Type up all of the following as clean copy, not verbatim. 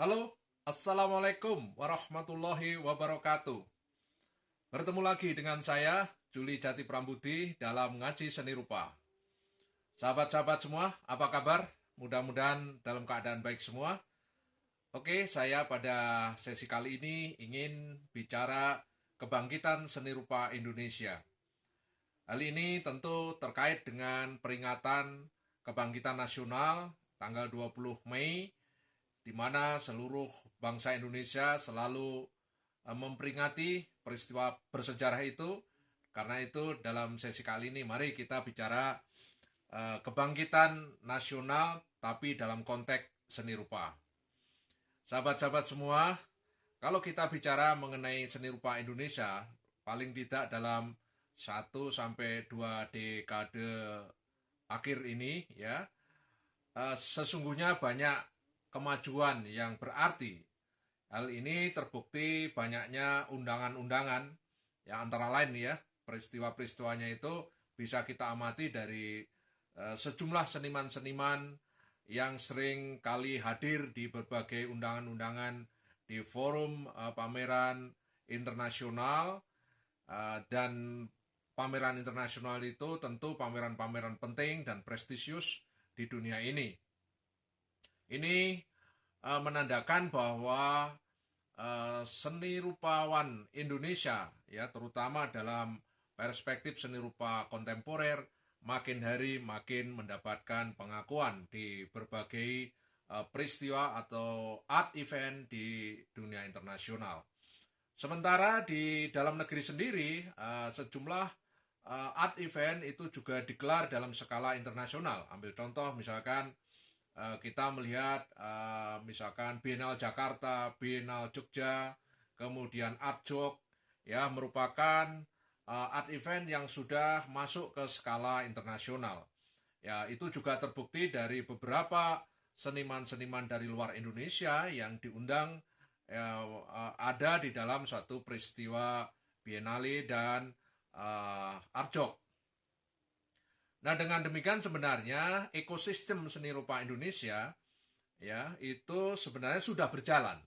Halo, Assalamualaikum warahmatullahi wabarakatuh. Bertemu lagi dengan saya, Juli Jati Prambudi, dalam ngaji seni rupa. Sahabat-sahabat semua, apa kabar? Mudah-mudahan dalam keadaan baik semua. Oke, saya pada sesi kali ini ingin bicara kebangkitan seni rupa Indonesia. Hal ini tentu terkait dengan peringatan kebangkitan nasional tanggal 20 Mei, di mana seluruh bangsa Indonesia selalu memperingati peristiwa bersejarah itu. Karena itu dalam sesi kali ini mari kita bicara kebangkitan nasional tapi dalam konteks seni rupa. Sahabat-sahabat semua, kalau kita bicara mengenai seni rupa Indonesia, paling tidak dalam 1 sampai 2 dekade akhir ini ya, sesungguhnya banyak kemajuan yang berarti. Hal ini terbukti banyaknya undangan-undangan yang antara lain ya, peristiwa-peristiwanya itu bisa kita amati dari sejumlah seniman-seniman yang sering kali hadir di berbagai undangan-undangan di forum pameran internasional, dan pameran internasional itu tentu pameran-pameran penting dan prestisius di dunia ini. Ini menandakan bahwa seni rupawan Indonesia ya, terutama dalam perspektif seni rupa kontemporer, makin hari makin mendapatkan pengakuan di berbagai peristiwa atau art event di dunia internasional. Sementara di dalam negeri sendiri, sejumlah art event itu juga digelar dalam skala internasional. Ambil contoh misalkan kita melihat misalkan Biennale Jakarta, Biennale Jogja, kemudian Art Jog ya, merupakan art event yang sudah masuk ke skala internasional. Ya, itu juga terbukti dari beberapa seniman-seniman dari luar Indonesia yang diundang ada di dalam suatu peristiwa Biennale dan Art Jog. Nah, dengan demikian sebenarnya ekosistem seni rupa Indonesia ya itu sebenarnya sudah berjalan.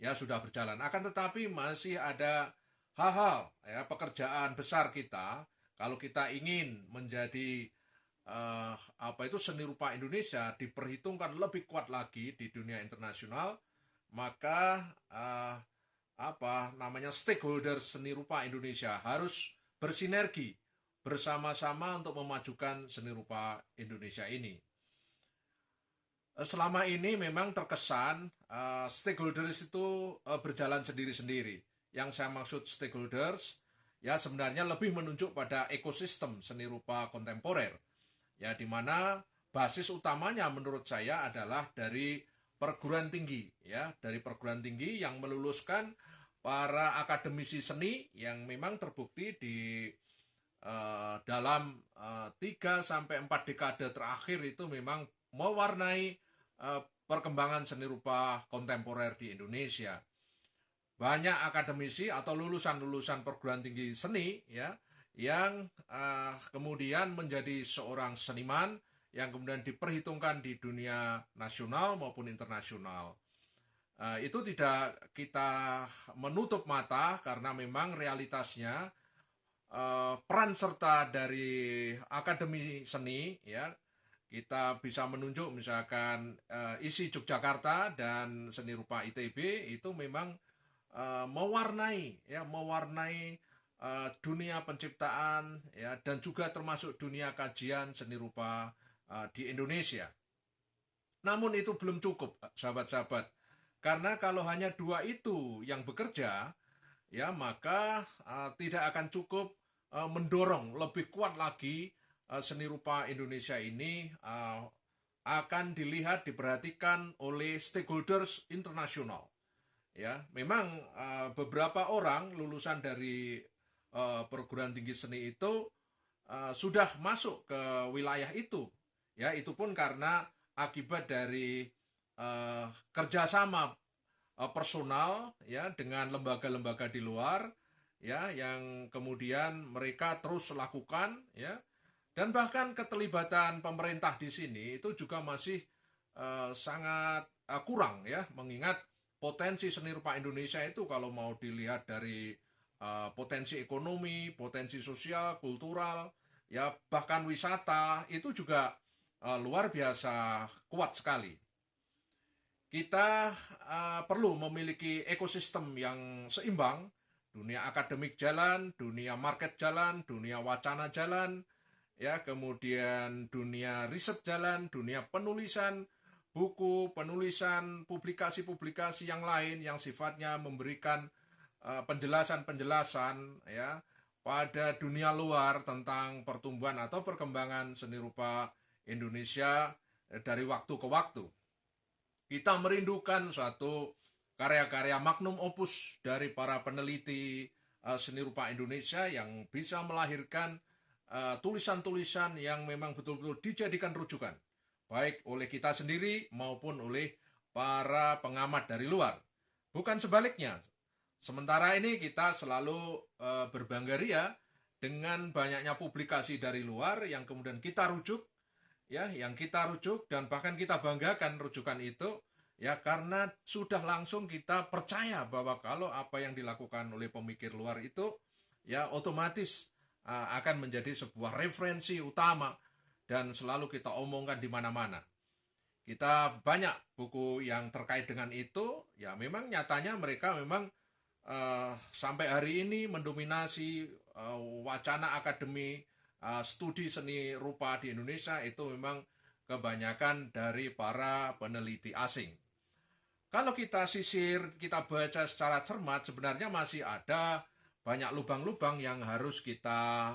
Ya, sudah berjalan. Akan tetapi masih ada hal-hal ya, pekerjaan besar kita kalau kita ingin menjadi seni rupa Indonesia diperhitungkan lebih kuat lagi di dunia internasional, maka stakeholder seni rupa Indonesia harus bersinergi bersama-sama untuk memajukan seni rupa Indonesia ini. Selama ini memang terkesan stakeholders itu berjalan sendiri-sendiri. Yang saya maksud stakeholders ya sebenarnya lebih menunjuk pada ekosistem seni rupa kontemporer. Ya, di mana basis utamanya menurut saya adalah dari perguruan tinggi ya, dari perguruan tinggi yang meluluskan para akademisi seni yang memang terbukti di dalam 3 sampai 4 dekade terakhir itu memang mewarnai perkembangan seni rupa kontemporer di Indonesia. Banyak akademisi atau lulusan-lulusan perguruan tinggi seni ya yang kemudian menjadi seorang seniman yang kemudian diperhitungkan di dunia nasional maupun internasional. Itu tidak kita menutup mata karena memang realitasnya peran serta dari akademi seni ya, kita bisa menunjuk misalkan ISI Yogyakarta dan seni rupa ITB itu memang mewarnai dunia penciptaan ya, dan juga termasuk dunia kajian seni rupa di Indonesia. Namun itu belum cukup, sahabat-sahabat, karena kalau hanya 2 itu yang bekerja ya, maka tidak akan cukup mendorong lebih kuat lagi seni rupa Indonesia ini akan dilihat, diperhatikan oleh stakeholders internasional. Ya, memang beberapa orang lulusan dari perguruan tinggi seni itu sudah masuk ke wilayah itu. Ya, itu pun karena akibat dari kerjasama personal ya dengan lembaga-lembaga di luar ya, yang kemudian mereka terus lakukan ya, dan bahkan keterlibatan pemerintah di sini itu juga masih sangat kurang ya, mengingat potensi seni rupa Indonesia itu kalau mau dilihat dari potensi ekonomi, potensi sosial, kultural, ya bahkan wisata itu juga luar biasa kuat sekali. Kita perlu memiliki ekosistem yang seimbang, dunia akademik jalan, dunia market jalan, dunia wacana jalan, ya kemudian dunia riset jalan, dunia penulisan buku, penulisan publikasi-publikasi yang lain yang sifatnya memberikan penjelasan-penjelasan ya pada dunia luar tentang pertumbuhan atau perkembangan seni rupa Indonesia dari waktu ke waktu. Kita merindukan suatu karya-karya magnum opus dari para peneliti seni rupa Indonesia yang bisa melahirkan tulisan-tulisan yang memang betul-betul dijadikan rujukan, baik oleh kita sendiri maupun oleh para pengamat dari luar. Bukan sebaliknya. Sementara ini kita selalu berbangga ria dengan banyaknya publikasi dari luar yang kemudian kita rujuk, ya, yang kita rujuk dan bahkan kita banggakan rujukan itu, ya, karena sudah langsung kita percaya bahwa kalau apa yang dilakukan oleh pemikir luar itu, ya, otomatis akan menjadi sebuah referensi utama dan selalu kita omongkan di mana-mana. Kita banyak buku yang terkait dengan itu, ya memang nyatanya mereka memang sampai hari ini mendominasi wacana akademi studi seni rupa di Indonesia itu memang kebanyakan dari para peneliti asing. Kalau kita sisir, kita baca secara cermat, sebenarnya masih ada banyak lubang-lubang yang harus kita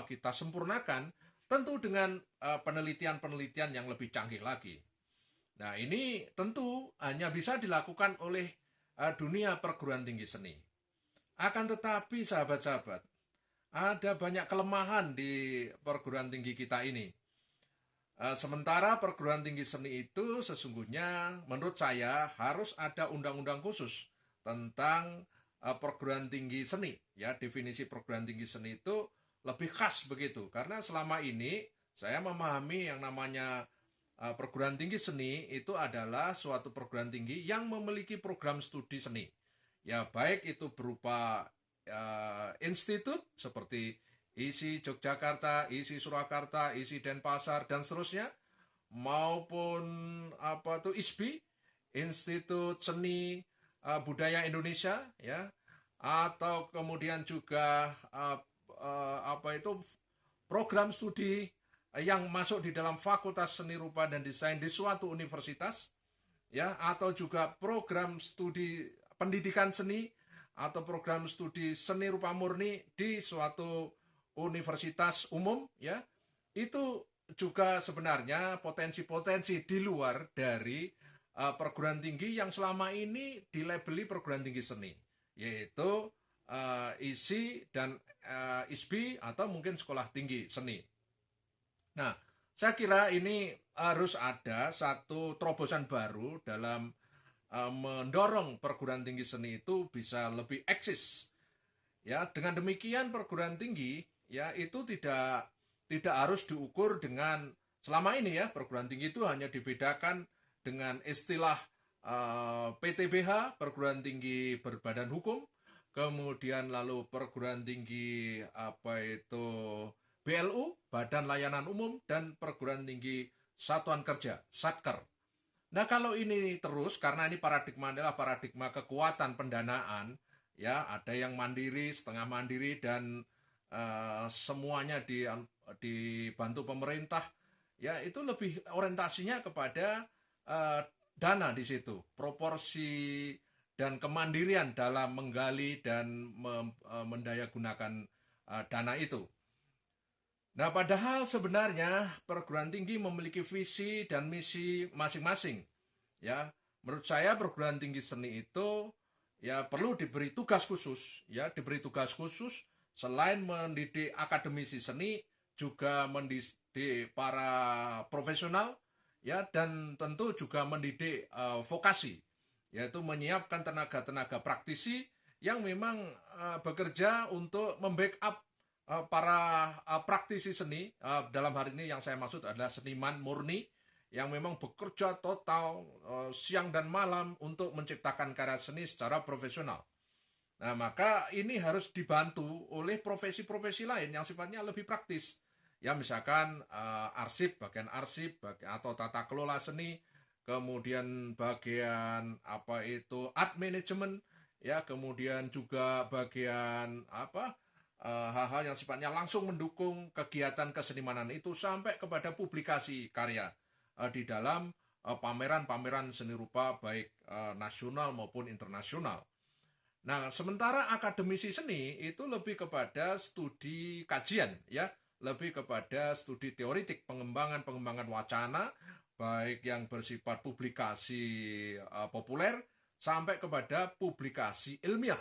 kita sempurnakan, tentu dengan penelitian-penelitian yang lebih canggih lagi. Nah, ini tentu hanya bisa dilakukan oleh dunia perguruan tinggi seni. Akan tetapi sahabat-sahabat, ada banyak kelemahan di perguruan tinggi kita ini. Sementara perguruan tinggi seni itu sesungguhnya menurut saya harus ada undang-undang khusus tentang perguruan tinggi seni, ya, definisi perguruan tinggi seni itu lebih khas begitu, karena selama ini saya memahami yang namanya perguruan tinggi seni itu adalah suatu perguruan tinggi yang memiliki program studi seni, ya, baik itu berupa institut seperti ISI Yogyakarta, ISI Surakarta, ISI Denpasar dan seterusnya, maupun ISBI, Institut Seni Budaya Indonesia, ya, atau kemudian juga program studi yang masuk di dalam Fakultas Seni Rupa dan Desain di suatu universitas, ya, atau juga program studi pendidikan seni atau program studi seni rupa murni di suatu universitas umum, ya, itu juga sebenarnya potensi-potensi di luar dari perguruan tinggi yang selama ini dilabeli perguruan tinggi seni, yaitu ISI dan ISBI atau mungkin sekolah tinggi seni. Nah, saya kira ini harus ada satu terobosan baru dalam mendorong perguruan tinggi seni itu bisa lebih eksis. Ya, dengan demikian perguruan tinggi, ya, itu tidak harus diukur dengan selama ini, ya, perguruan tinggi itu hanya dibedakan dengan istilah PTBH, perguruan tinggi berbadan hukum, kemudian lalu perguruan tinggi BLU, Badan Layanan Umum, dan perguruan tinggi Satuan Kerja, Satker. Nah, kalau ini terus, karena ini paradigma adalah paradigma kekuatan pendanaan, ya, ada yang mandiri, setengah mandiri, dan semuanya dibantu pemerintah, ya, itu lebih orientasinya kepada dana di situ, proporsi dan kemandirian dalam menggali dan mendayagunakan dana itu. Nah, padahal sebenarnya perguruan tinggi memiliki visi dan misi masing-masing. Ya, menurut saya perguruan tinggi seni itu, ya, perlu diberi tugas khusus, ya, diberi tugas khusus selain mendidik akademisi seni, juga mendidik para profesional, ya, dan tentu juga mendidik vokasi, yaitu menyiapkan tenaga-tenaga praktisi yang memang bekerja untuk membackup para praktisi seni, dalam hal ini yang saya maksud adalah seniman murni, yang memang bekerja total siang dan malam untuk menciptakan karya seni secara profesional. Nah, maka ini harus dibantu oleh profesi-profesi lain yang sifatnya lebih praktis. Ya, misalkan arsip, bagian arsip, atau tata kelola seni, kemudian bagian apa itu art management, ya, kemudian juga bagian apa hal-hal yang sifatnya langsung mendukung kegiatan kesenimanan itu sampai kepada publikasi karya di dalam pameran-pameran seni rupa baik nasional maupun internasional. Nah, sementara akademisi seni itu lebih kepada studi kajian, ya, lebih kepada studi teoritik, pengembangan wacana, baik yang bersifat publikasi populer sampai kepada publikasi ilmiah.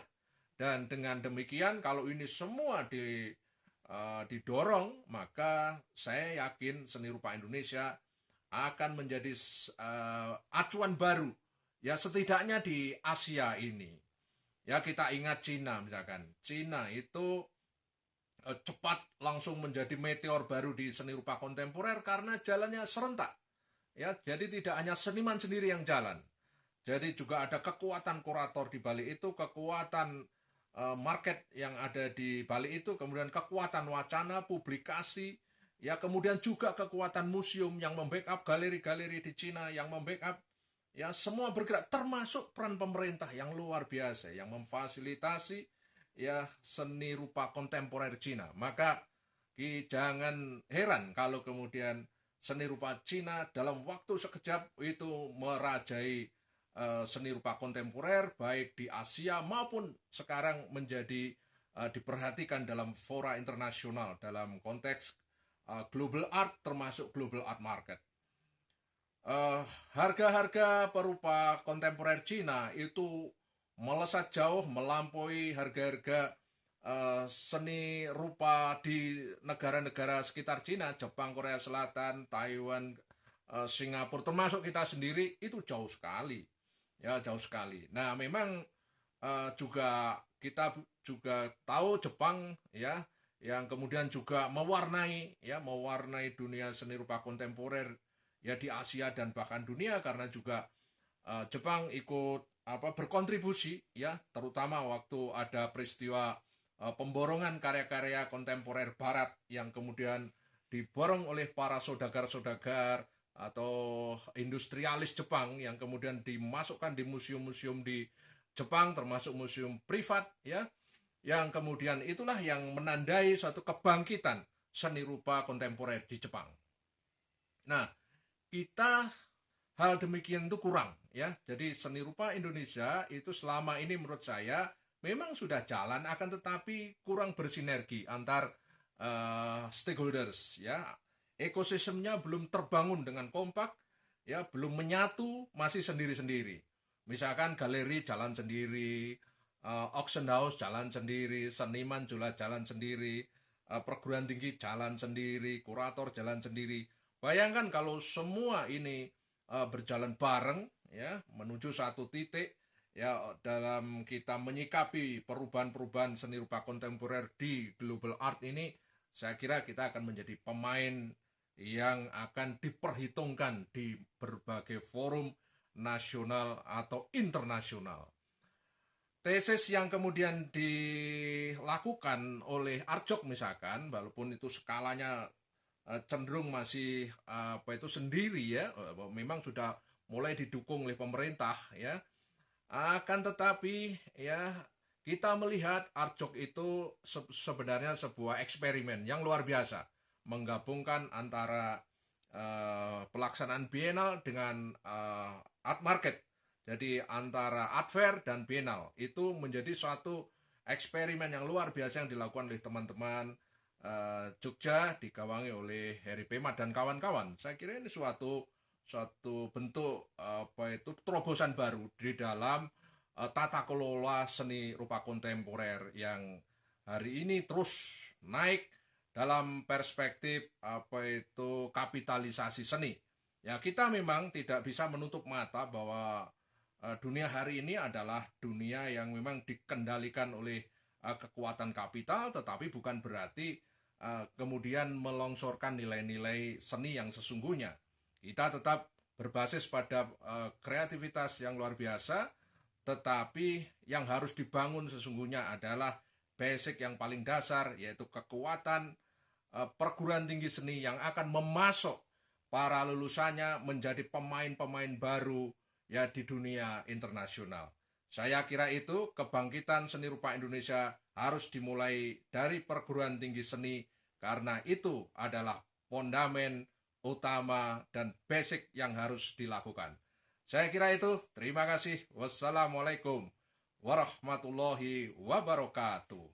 Dan dengan demikian, kalau ini semua didorong, maka saya yakin seni rupa Indonesia akan menjadi acuan baru, ya, setidaknya di Asia ini. Ya, kita ingat Cina misalkan. Cina itu cepat langsung menjadi meteor baru di seni rupa kontemporer karena jalannya serentak. Ya, jadi tidak hanya seniman sendiri yang jalan. Jadi juga ada kekuatan kurator di balik itu, kekuatan market yang ada di balik itu, kemudian kekuatan wacana, publikasi, ya, kemudian juga kekuatan museum yang membackup galeri-galeri di Cina, yang membackup, ya, semua bergerak, termasuk peran pemerintah yang luar biasa yang memfasilitasi, ya, seni rupa kontemporer Cina. Maka jangan heran kalau kemudian seni rupa Cina dalam waktu sekejap itu merajai seni rupa kontemporer baik di Asia maupun sekarang menjadi diperhatikan dalam fora internasional dalam konteks global art termasuk global art market. Harga-harga perupa kontemporer Cina itu melesat jauh melampaui harga-harga seni rupa di negara-negara sekitar Cina, Jepang, Korea Selatan, Taiwan, Singapura, termasuk kita sendiri, itu jauh sekali. Ya, jauh sekali. Nah, memang juga kita juga tahu Jepang, ya, yang kemudian juga mewarnai dunia seni rupa kontemporer, ya, di Asia dan bahkan dunia, karena juga Jepang ikut berkontribusi, ya, terutama waktu ada peristiwa pemborongan karya-karya kontemporer Barat yang kemudian diborong oleh para saudagar-saudagar atau industrialis Jepang yang kemudian dimasukkan di museum-museum di Jepang, termasuk museum privat, ya, yang kemudian itulah yang menandai suatu kebangkitan seni rupa kontemporer di Jepang. Nah, kita hal demikian itu kurang, ya. Jadi seni rupa Indonesia itu selama ini menurut saya memang sudah jalan, akan tetapi kurang bersinergi antar stakeholders, ya. Ekosistemnya belum terbangun dengan kompak, ya, belum menyatu, masih sendiri-sendiri. Misalkan galeri jalan sendiri, auction house jalan sendiri, seniman juga jalan sendiri, perguruan tinggi jalan sendiri, kurator jalan sendiri. Bayangkan kalau semua ini berjalan bareng, ya, menuju satu titik, ya, dalam kita menyikapi perubahan-perubahan seni rupa kontemporer di global art ini, saya kira kita akan menjadi pemain yang akan diperhitungkan di berbagai forum nasional atau internasional. Tesis yang kemudian dilakukan oleh Arjok misalkan, walaupun itu skalanya cenderung masih sendiri, ya, memang sudah mulai didukung oleh pemerintah, ya, akan tetapi, ya, kita melihat Arjok itu sebenarnya sebuah eksperimen yang luar biasa menggabungkan antara pelaksanaan bienal dengan art market. Jadi antara art fair dan bienal itu menjadi suatu eksperimen yang luar biasa yang dilakukan oleh teman-teman Jogja, digawangi oleh Heri Pemat dan kawan-kawan. Saya kira ini suatu bentuk terobosan baru di dalam tata kelola seni rupa kontemporer yang hari ini terus naik dalam perspektif kapitalisasi seni. Ya, kita memang tidak bisa menutup mata bahwa dunia hari ini adalah dunia yang memang dikendalikan oleh kekuatan kapital, tetapi bukan berarti kemudian melongsorkan nilai-nilai seni yang sesungguhnya. Kita tetap berbasis pada kreativitas yang luar biasa, tetapi yang harus dibangun sesungguhnya adalah basic yang paling dasar, yaitu kekuatan perguruan tinggi seni yang akan memasok para lulusannya menjadi pemain-pemain baru ya di dunia internasional. Saya kira itu kebangkitan seni rupa Indonesia harus dimulai dari perguruan tinggi seni, karena itu adalah fondamen utama dan basic yang harus dilakukan. Saya kira itu. Terima kasih. Wassalamualaikum warahmatullahi wabarakatuh.